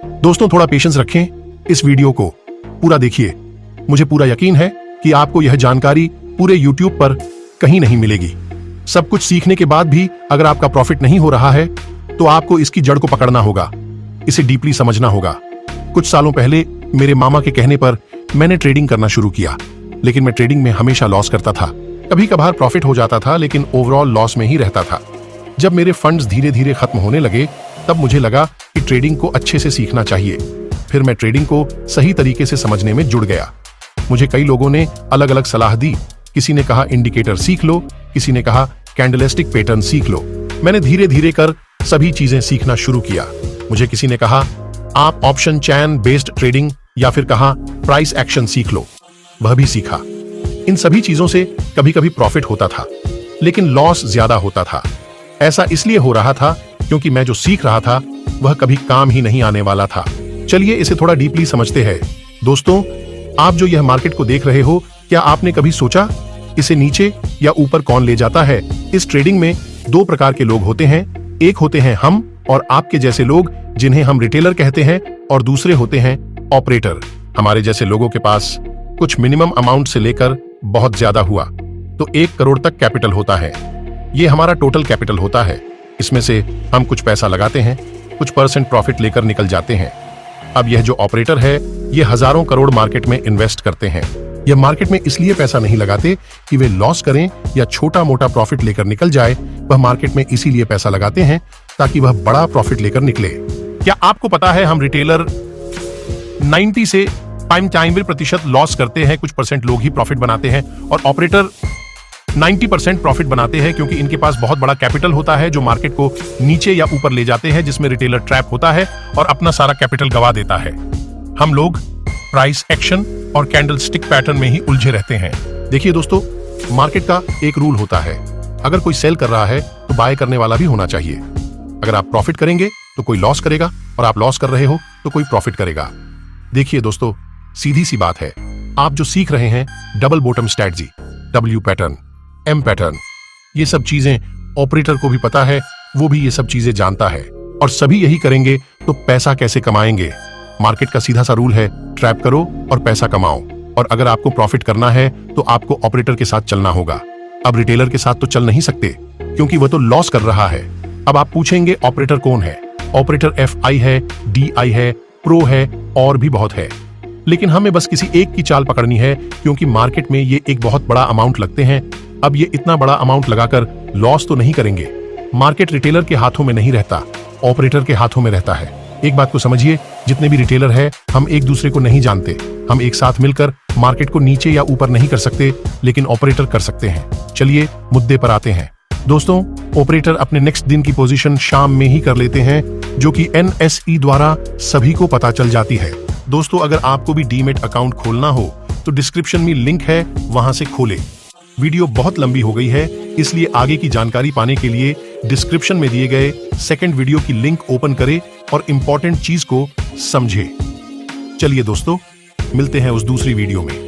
दोस्तों थोड़ा पेशेंस रखें, इस वीडियो को पूरा देखिए। मुझे पूरा यकीन है कि आपको यह जानकारी पूरे YouTube पर कहीं नहीं मिलेगी। सब कुछ सीखने के बाद भी अगर आपका प्रॉफिट नहीं हो रहा है तो आपको इसकी जड़ को पकड़ना होगा, इसे डीपली समझना होगा। कुछ सालों पहले मेरे मामा के कहने पर मैंने ट्रेडिंग करना शुरू किया, लेकिन मैं ट्रेडिंग में हमेशा लॉस करता था। कभी कभार प्रॉफिट हो जाता था, लेकिन ओवरऑल लॉस में ही रहता था। जब मेरे फंड्स धीरे धीरे खत्म होने लगे तब मुझे लगा कि ट्रेडिंग को अच्छे से सीखना चाहिए। फिर मैं ट्रेडिंग को सही तरीके से समझने में जुड़ गया। मुझे कई लोगों ने अलग अलग सलाह दी। किसी ने कहा इंडिकेटर सीख लो, किसी ने कहा कैंडलस्टिक पैटर्न सीख लो। मैंने धीरे धीरे कर सभी चीजें सीखना शुरू किया। मुझे किसी ने कहा आप ऑप्शन चैन बेस्ड ट्रेडिंग या फिर कहा प्राइस एक्शन सीख लो, वह भी सीखा। इन सभी चीजों से कभी कभी प्रॉफिट होता था, लेकिन लॉस ज्यादा होता था। ऐसा इसलिए हो रहा था क्योंकि मैं जो सीख रहा था वह कभी काम ही नहीं आने वाला था। चलिए इसे थोड़ा डीपली समझते हैं। दोस्तों, आप जो यह मार्केट को देख रहे हो, क्या आपने कभी सोचा इसे नीचे या ऊपर कौन ले जाता है? इस ट्रेडिंग में दो प्रकार के लोग होते हैं। एक होते हैं हम और आपके जैसे लोग, जिन्हें हम रिटेलर कहते हैं, और दूसरे होते हैं ऑपरेटर। हमारे जैसे लोगों के पास कुछ मिनिमम अमाउंट से लेकर बहुत ज्यादा हुआ तो 1 करोड़ तक कैपिटल होता है। ये हमारा टोटल कैपिटल होता है। इसमें से हम कुछ पैसा लगाते हैं, कुछ % प्रॉफिट लेकर निकल जाते हैं। अब यह जो ऑपरेटर है, ये हजारों करोड़ मार्केट में इन्वेस्ट करते हैं। यह मार्केट में इसलिए पैसा नहीं लगाते कि वे लॉस करें या छोटा मोटा प्रॉफिट लेकर निकल जाए। वह मार्केट में इसीलिए पैसा लगाते हैं ताकि वह बड़ा प्रॉफिट लेकर निकले। क्या आपको पता है हम रिटेलर 90 से 95% लॉस करते हैं, कुछ % लोग ही प्रॉफिट बनाते हैं, और ऑपरेटर 90% प्रॉफिट बनाते हैं क्योंकि इनके पास बहुत बड़ा कैपिटल होता है जो मार्केट को नीचे या ऊपर ले जाते हैं, जिसमें रिटेलर ट्रैप होता है और अपना सारा कैपिटल गवा देता है। हम लोग प्राइस एक्शन और कैंडलस्टिक पैटर्न में ही उलझे रहते हैं। देखिए दोस्तों, मार्केट का एक रूल होता है, अगर कोई सेल कर रहा है तो बाय करने वाला भी होना चाहिए। अगर आप प्रॉफिट करेंगे तो कोई लॉस करेगा, और आप लॉस कर रहे हो तो कोई प्रॉफिट करेगा। देखिए दोस्तों, सीधी सी बात है। आप जो सीख रहे हैं double bottom strategy, W pattern, M pattern, ये सब चीजें ऑपरेटर को भी पता है, वो भी ये सब चीजें जानता है, और सभी यही करेंगे तो पैसा कैसे कमाएंगे? मार्केट का सीधा सा रूल है, ट्रैप करो और पैसा कमाओ। और अगर आपको प्रॉफिट करना है तो आपको ऑपरेटर के साथ चलना होगा। अब रिटेलर के साथ तो चल नहीं सकते क्योंकि वह तो लॉस कर रहा है। अब आप पूछेंगे ऑपरेटर कौन है? ऑपरेटर FI है, DI है, प्रो है, और भी बहुत है। लेकिन हमें बस किसी एक की चाल पकड़नी है क्योंकि मार्केट में ये एक बहुत बड़ा अमाउंट लगते हैं। अब ये इतना बड़ा अमाउंट लगाकर लॉस तो नहीं करेंगे। मार्केट रिटेलर के हाथों में नहीं रहता, ऑपरेटर के हाथों में रहता है। एक बात को समझिए, जितने भी रिटेलर है, हम एक दूसरे को नहीं जानते। हम एक साथ मिलकर मार्केट को नीचे या ऊपर नहीं कर सकते, लेकिन ऑपरेटर कर सकते हैं। चलिए मुद्दे पर आते हैं। दोस्तों, ऑपरेटर अपने नेक्स्ट दिन की पोजीशन शाम में ही कर लेते हैं, जो कि NSE द्वारा सभी को पता चल जाती है। दोस्तों, अगर आपको भी डीमेट अकाउंट खोलना हो तो डिस्क्रिप्शन में लिंक है, वहां से खोलें। वीडियो बहुत लंबी हो गई है, इसलिए आगे की जानकारी पाने के लिए डिस्क्रिप्शन में दिए गए सेकंड वीडियो की लिंक ओपन करें और इंपॉर्टेंट चीज को समझें। चलिए दोस्तों, मिलते हैं उस दूसरी वीडियो में।